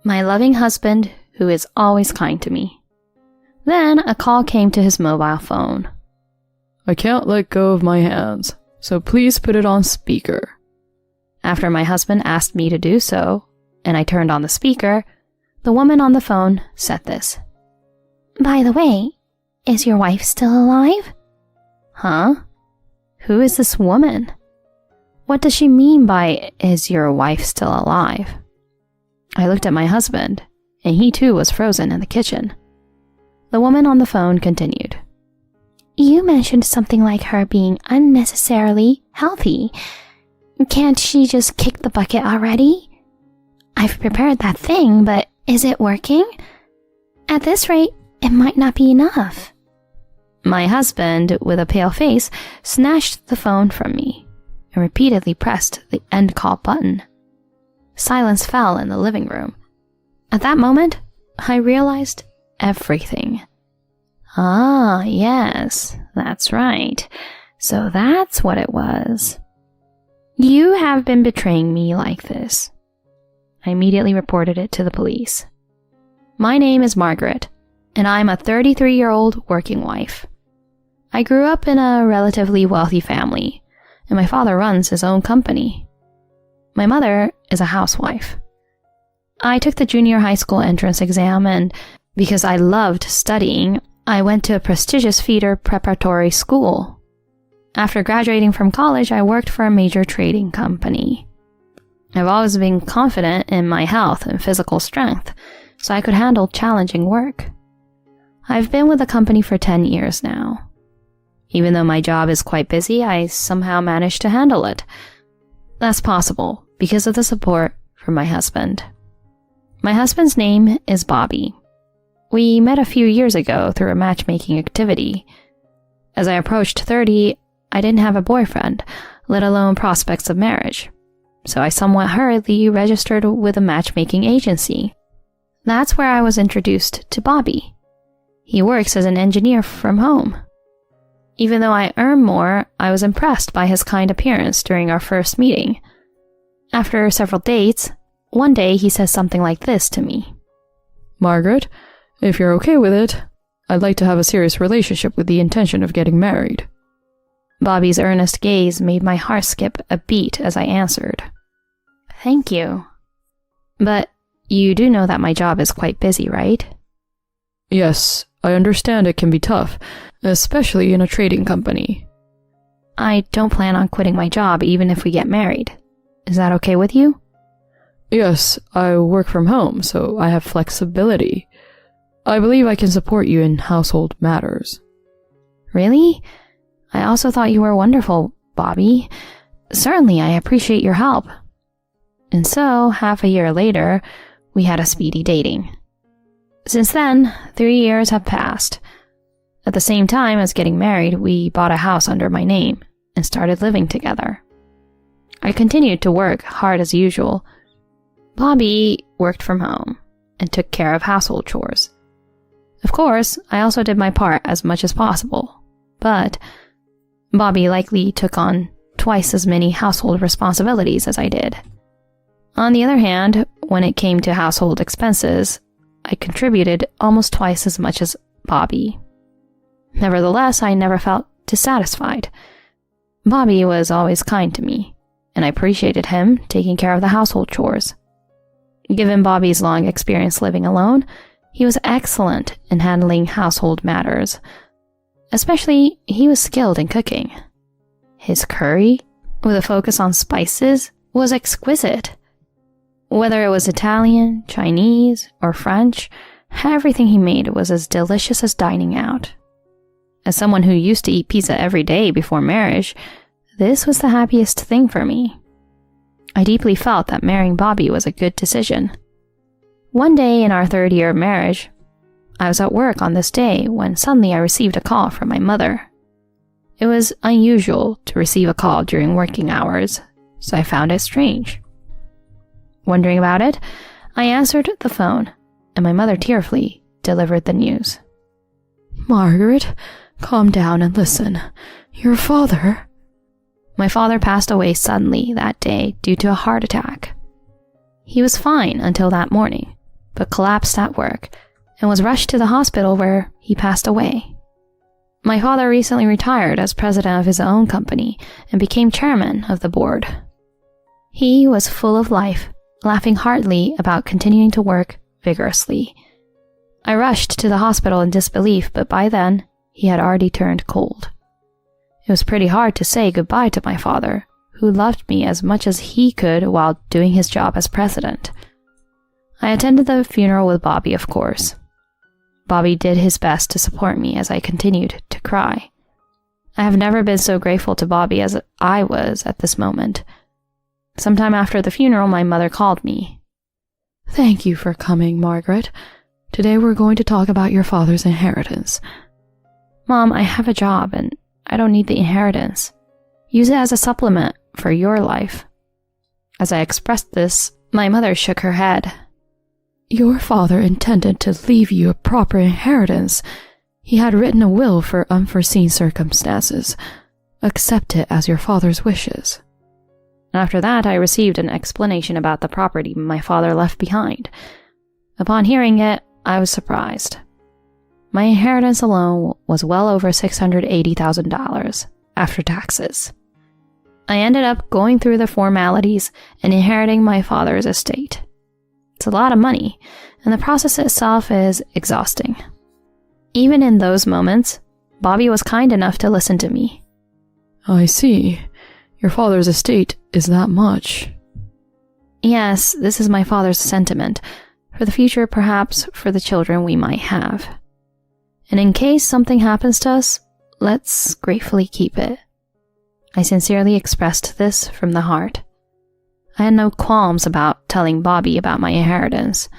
My loving husband, who is always kind to me. Then a call came to his mobile phone. I can't let go of my hands, so please put it on speaker. After my husband asked me to do so, and I turned on the speaker, the woman on the phone said this. By the way, is your wife still alive? Huh? Who is this woman? What does she mean by, is your wife still alive? I looked at my husband, and he too was frozen in the kitchen. The woman on the phone continued. You mentioned something like her being unnecessarily healthy. Can't she just kick the bucket already? I've prepared that thing, but is it working? At this rate, it might not be enough. My husband, with a pale face, snatched the phone from me and repeatedly pressed the end call button. Silence fell in the living room. At that moment, I realized everything. Ah, yes, that's right. So that's what it was. You have been betraying me like this. I immediately reported it to the police. My name is Margaret, and I'm a 33-year-old working wife. I grew up in a relatively wealthy family, and my father runs his own company. My mother is a housewife. I took the junior high school entrance exam, and because I loved studying, I went to a prestigious feeder preparatory school. After graduating from college, I worked for a major trading company. I've always been confident in my health and physical strength, so I could handle challenging work. I've been with the company for 10 years now. Even though my job is quite busy, I somehow managed to handle it. That's possible because of the support from my husband. My husband's name is Bobby. We met a few years ago through a matchmaking activity. As I approached 30, I didn't have a boyfriend, let alone prospects of marriage. So I somewhat hurriedly registered with a matchmaking agency. That's where I was introduced to Bobby. He works as an engineer from home. Even though I earn more, I was impressed by his kind appearance during our first meeting. After several dates, one day he says something like this to me. Margaret, if you're okay with it, I'd like to have a serious relationship with the intention of getting married. Bobby's earnest gaze made my heart skip a beat as I answered. Thank you. But you do know that my job is quite busy, right? Yes, I understand it can be tough, especially in a trading company. I don't plan on quitting my job even if we get married. Is that okay with you? Yes, I work from home, so I have flexibility. I believe I can support you in household matters. Really? I also thought you were wonderful, Bobby. Certainly, I appreciate your help. And so, half a year later, we had a speedy dating. Since then, 3 years have passed. At the same time as getting married, we bought a house under my name and started living together. I continued to work hard as usual. Bobby worked from home and took care of household chores. Of course, I also did my part as much as possible, but Bobby likely took on twice as many household responsibilities as I did. On the other hand, when it came to household expenses, I contributed almost twice as much as Bobby. Nevertheless, I never felt dissatisfied. Bobby was always kind to me, and I appreciated him taking care of the household chores. Given Bobby's long experience living alone, he was excellent in handling household matters. Especially, he was skilled in cooking. His curry, with a focus on spices, was exquisite. Whether it was Italian, Chinese, or French, everything he made was as delicious as dining out. As someone who used to eat pizza every day before marriage, this was the happiest thing for me. I deeply felt that marrying Bobby was a good decision. One day in our 3rd year of marriage, I was at work on this day when suddenly I received a call from my mother. It was unusual to receive a call during working hours, so I found it strange. Wondering about it, I answered the phone, and my mother tearfully delivered the news. Margaret, calm down and listen. Your father... My father passed away suddenly that day due to a heart attack. He was fine until that morning, but collapsed at work and was rushed to the hospital where he passed away. My father recently retired as president of his own company and became chairman of the board. He was full of life, laughing heartily about continuing to work vigorously. I rushed to the hospital in disbelief, but by then, he had already turned cold. It was pretty hard to say goodbye to my father, who loved me as much as he could while doing his job as president. I attended the funeral with Bobby, of course. Bobby did his best to support me as I continued to cry. I have never been so grateful to Bobby as I was at this moment. Sometime after the funeral, my mother called me. "Thank you for coming, Margaret. Today we're going to talk about your father's inheritance." "Mom, I have a job and I don't need the inheritance. Use it as a supplement for your life." As I expressed this, my mother shook her head. "Your father intended to leave you a proper inheritance. He had written a will for unforeseen circumstances. Accept it as your father's wishes." After that, I received an explanation about the property my father left behind. Upon hearing it, I was surprised. My inheritance alone was well over $680,000 after taxes. I ended up going through the formalities and inheriting my father's estate. It's a lot of money, and the process itself is exhausting. Even in those moments, Bobby was kind enough to listen to me. "I see. Your father's estate is that much." "Yes, this is my father's sentiment. For the future, perhaps for the children we might have. And in case something happens to us, let's gratefully keep it." I sincerely expressed this from the heart. I had no qualms about telling Bobby about my inheritance.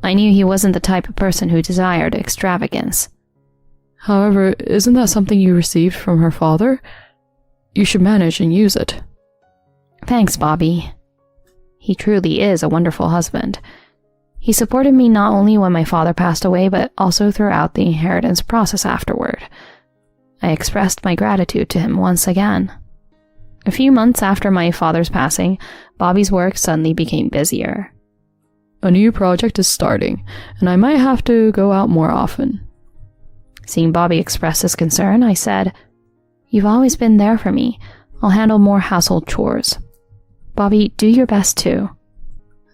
I knew he wasn't the type of person who desired extravagance. "However, isn't that something you received from her father? You should manage and use it." "Thanks, Bobby. He truly is a wonderful husband. He supported me not only when my father passed away, but also throughout the inheritance process afterward. I expressed my gratitude to him once again. A few months after my father's passing, Bobby's work suddenly became busier. "A new project is starting, and I might have to go out more often." Seeing Bobby express his concern, I said, "You've always been there for me. I'll handle more household chores. Bobby, do your best too."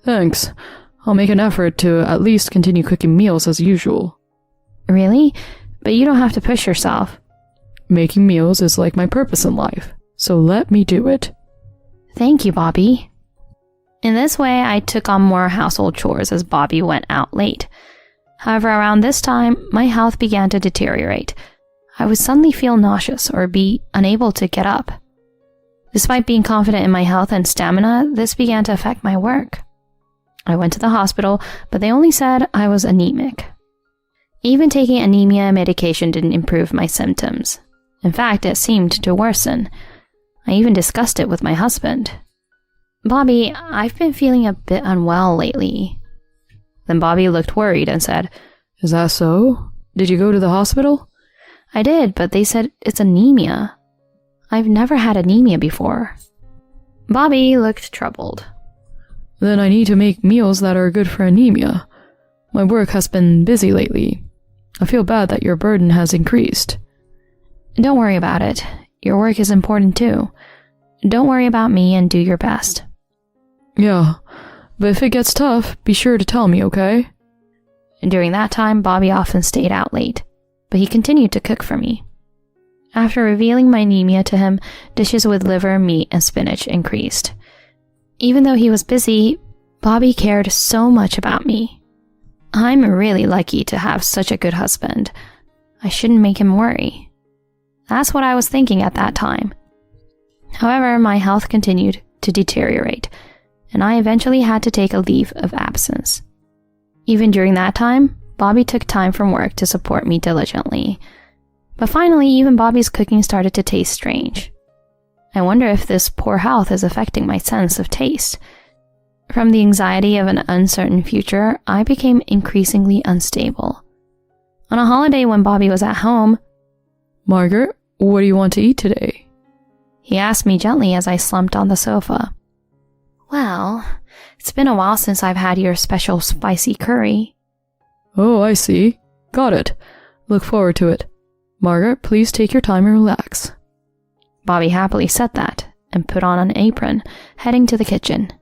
"Thanks. I'll make an effort to at least continue cooking meals as usual." "Really? But you don't have to push yourself." "Making meals is like my purpose in life, so let me do it." "Thank you, Bobby." In this way, I took on more household chores as Bobby went out late. However, around this time, my health began to deteriorate. I would suddenly feel nauseous or be unable to get up. Despite being confident in my health and stamina, this began to affect my work. I went to the hospital, but they only said I was anemic. Even taking anemia medication didn't improve my symptoms. In fact, it seemed to worsen. I even discussed it with my husband. "Bobby, I've been feeling a bit unwell lately." Then Bobby looked worried and said, "Is that so? Did you go to the hospital?" "I did, but they said it's anemia. I've never had anemia before." Bobby looked troubled. "Then I need to make meals that are good for anemia. My work has been busy lately. I feel bad that your burden has increased." "Don't worry about it. Your work is important too. Don't worry about me and do your best." "Yeah, but if it gets tough, be sure to tell me, okay?" And during that time, Bobby often stayed out late, but he continued to cook for me. After revealing my anemia to him, dishes with liver, meat, and spinach increased. Even though he was busy, Bobby cared so much about me. I'm really lucky to have such a good husband. I shouldn't make him worry. That's what I was thinking at that time. However, my health continued to deteriorate, and I eventually had to take a leave of absence. Even during that time, Bobby took time from work to support me diligently. But finally, even Bobby's cooking started to taste strange. I wonder if this poor health is affecting my sense of taste. From the anxiety of an uncertain future, I became increasingly unstable. On a holiday when Bobby was at home, "Margaret, what do you want to eat today?" he asked me gently as I slumped on the sofa. "Well, It's been a while since I've had your special spicy curry. Oh, I see. Got it. Look forward to it. Margaret, please take your time and relax. Bobby happily said that and put on an apron, heading to the kitchen.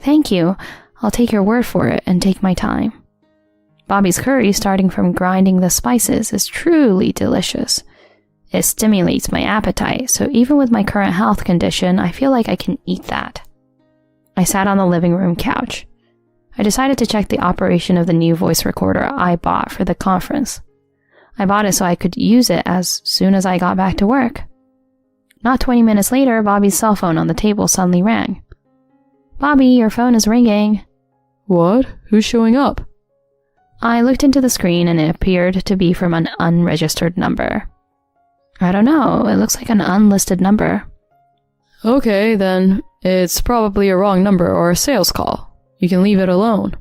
Thank you. I'll take your word for it and take my time. Bobby's curry, starting from grinding the spices, is truly delicious. It stimulates my appetite, so even with my current health condition, I feel like I can eat that. I sat on the living room couch. I decided to check the operation of the new voice recorder I bought for the conference. I bought it so I could use it as soon as I got back to work. Not 20 minutes later, Bobby's cell phone on the table suddenly rang. Bobby, your phone is ringing. What? Who's showing up? I looked into the screen and it appeared to be from an unregistered number. I don't know, it looks like an unlisted number. Okay, then it's probably a wrong number or a sales call. You can leave it alone.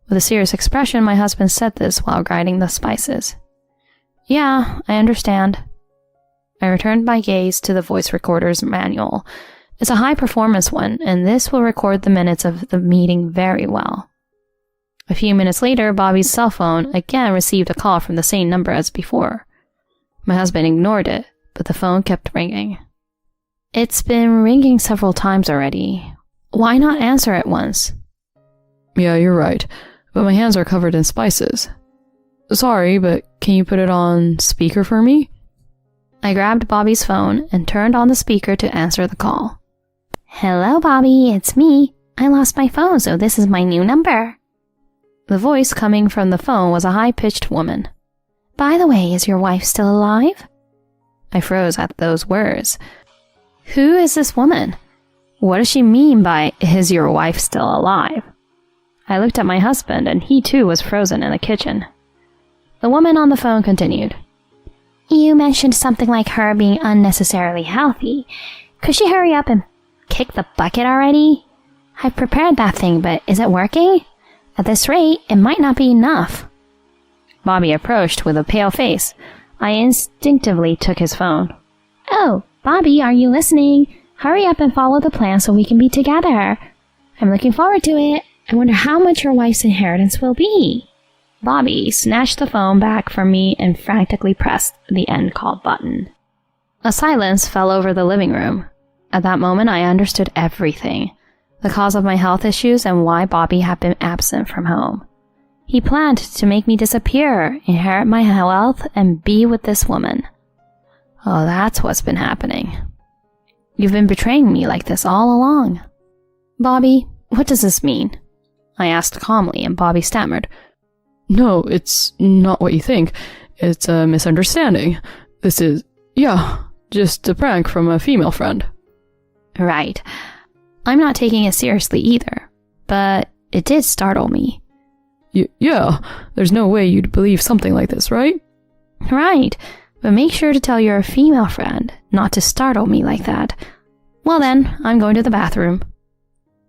With a serious expression, my husband said this while grinding the spices. Yeah, I understand. I returned my gaze to the voice recorder's manual. It's a high-performance one, and this will record the minutes of the meeting very well. A few minutes later, Bobby's cell phone again received a call from the same number as before. My husband ignored it, but the phone kept ringing. It's been ringing several times already. Why not answer it once? Yeah, you're right, but my hands are covered in spices. Sorry, but can you put it on speaker for me? I grabbed Bobby's phone and turned on the speaker to answer the call. Hello, Bobby, it's me. I lost my phone, so this is my new number. The voice coming from the phone was a high-pitched woman. By the way, is your wife still alive? I froze at those words. Who is this woman? What does she mean by, is your wife still alive? I looked at my husband, and he too was frozen in the kitchen. The woman on the phone continued. You mentioned something like her being unnecessarily healthy. Could she hurry up and kick the bucket already? I've prepared that thing, but is it working? At this rate, it might not be enough. Bobby approached with a pale face. I instinctively took his phone. Oh, Bobby, are you listening? Hurry up and follow the plan so we can be together. I'm looking forward to it. I wonder how much your wife's inheritance will be. Bobby snatched the phone back from me and frantically pressed the end call button. A silence fell over the living room. At that moment, I understood everything. The cause of my health issues and why Bobby had been absent from home. He planned to make me disappear, inherit my wealth, and be with this woman. Oh, that's what's been happening. You've been betraying me like this all along. Bobby, what does this mean? I asked calmly, and Bobby stammered. No, it's not what you think. It's a misunderstanding. This is, just a prank from a female friend. Right. I'm not taking it seriously either, but it did startle me. Yeah, there's no way you'd believe something like this, right? Right, but make sure to tell your female friend not to startle me like that. Well then, I'm going to the bathroom.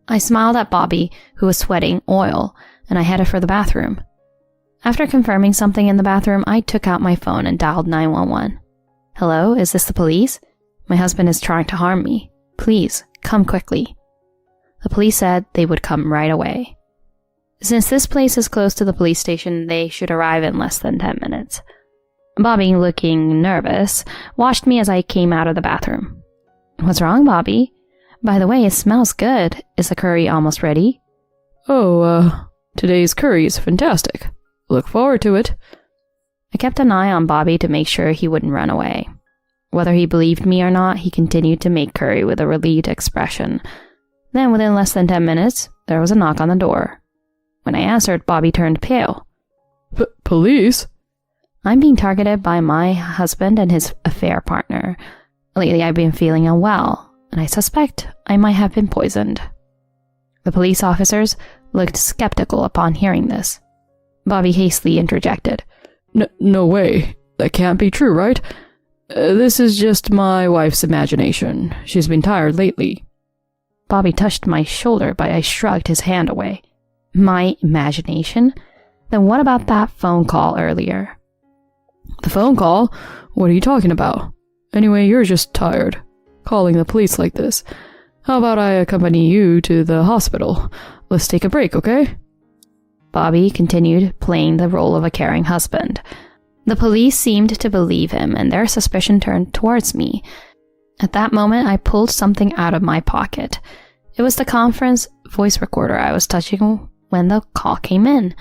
I smiled at Bobby, who was sweating oil, and I headed for the bathroom. After confirming something in the bathroom, I took out my phone and dialed 911. Hello, is this the police? My husband is trying to harm me. Please, come quickly. The police said they would come right away. Since this place is close to the police station, they should arrive in less than 10 minutes. Bobby, looking nervous, watched me as I came out of the bathroom. What's wrong, Bobby? By the way, it smells good. Is the curry almost ready? Oh, today's curry is fantastic. Look forward to it. I kept an eye on Bobby to make sure he wouldn't run away. Whether he believed me or not, he continued to make curry with a relieved expression. Then, within less than 10 minutes, there was a knock on the door. When I answered, Bobby turned pale. Police? I'm being targeted by my husband and his affair partner. Lately, I've been feeling unwell, and I suspect I might have been poisoned. The police officers looked skeptical upon hearing this. Bobby hastily interjected. No way. That can't be true, right? This is just my wife's imagination. She's been tired lately. Bobby touched my shoulder, but I shrugged his hand away. My imagination? Then what about that phone call earlier? The phone call? What are you talking about? Anyway, you're just tired. Calling the police like this. How about I accompany you to the hospital? Let's take a break, okay? Bobby continued playing the role of a caring husband. The police seemed to believe him, and their suspicion turned towards me. At that moment, I pulled something out of my pocket. It was the conference voice recorder I was touching when the call came in.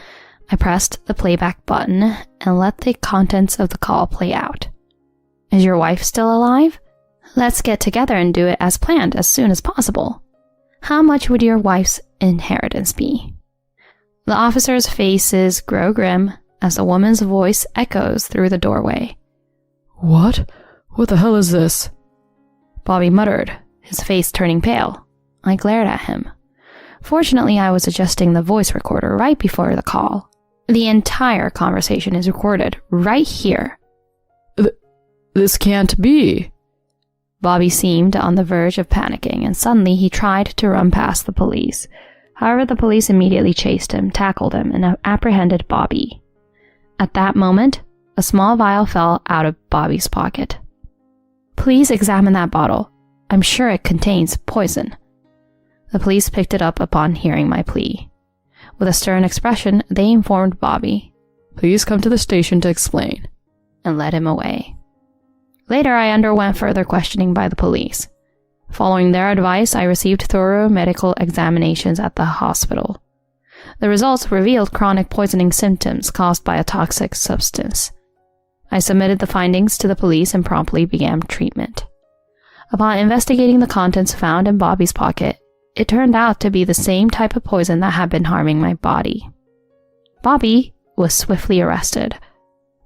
I pressed the playback button and let the contents of the call play out. Is your wife still alive? Let's get together and do it as planned as soon as possible. How much would your wife's inheritance be? The officers' faces grow grim as the woman's voice echoes through the doorway. What? What the hell is this? Bobby muttered, his face turning pale. I glared at him. Fortunately, I was adjusting the voice recorder right before the call. The entire conversation is recorded right here. This can't be. Bobby seemed on the verge of panicking, and suddenly he tried to run past the police. However, the police immediately chased him, tackled him, and apprehended Bobby. At that moment, a small vial fell out of Bobby's pocket. Please examine that bottle. I'm sure it contains poison. The police picked it up upon hearing my plea. With a stern expression, they informed Bobby, Please come to the station to explain, and led him away. Later, I underwent further questioning by the police. Following their advice, I received thorough medical examinations at the hospital. The results revealed chronic poisoning symptoms caused by a toxic substance. I submitted the findings to the police and promptly began treatment. Upon investigating the contents found in Bobby's pocket, it turned out to be the same type of poison that had been harming my body. Bobby was swiftly arrested.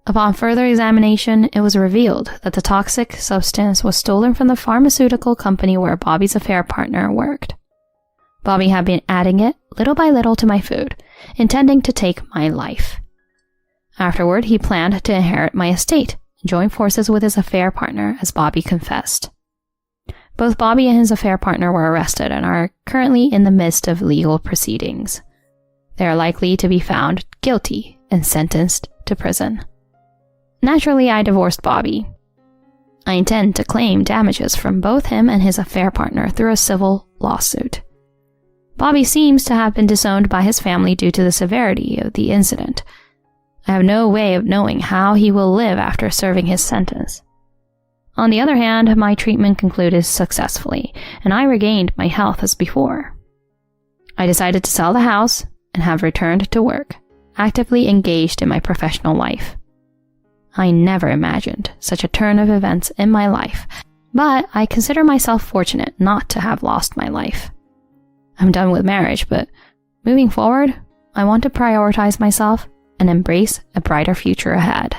Upon further examination, it was revealed that the toxic substance was stolen from the pharmaceutical company where Bobby's affair partner worked. Bobby had been adding it little by little to my food, intending to take my life. Afterward, he planned to inherit my estate and join forces with his affair partner, as Bobby confessed. Both Bobby and his affair partner were arrested and are currently in the midst of legal proceedings. They are likely to be found guilty and sentenced to prison. Naturally, I divorced Bobby. I intend to claim damages from both him and his affair partner through a civil lawsuit. Bobby seems to have been disowned by his family due to the severity of the incident. I have no way of knowing how he will live after serving his sentence. On the other hand, my treatment concluded successfully, and I regained my health as before. I decided to sell the house and have returned to work, actively engaged in my professional life. I never imagined such a turn of events in my life, but I consider myself fortunate not to have lost my life. I'm done with marriage, but moving forward, I want to prioritize myself and embrace a brighter future ahead.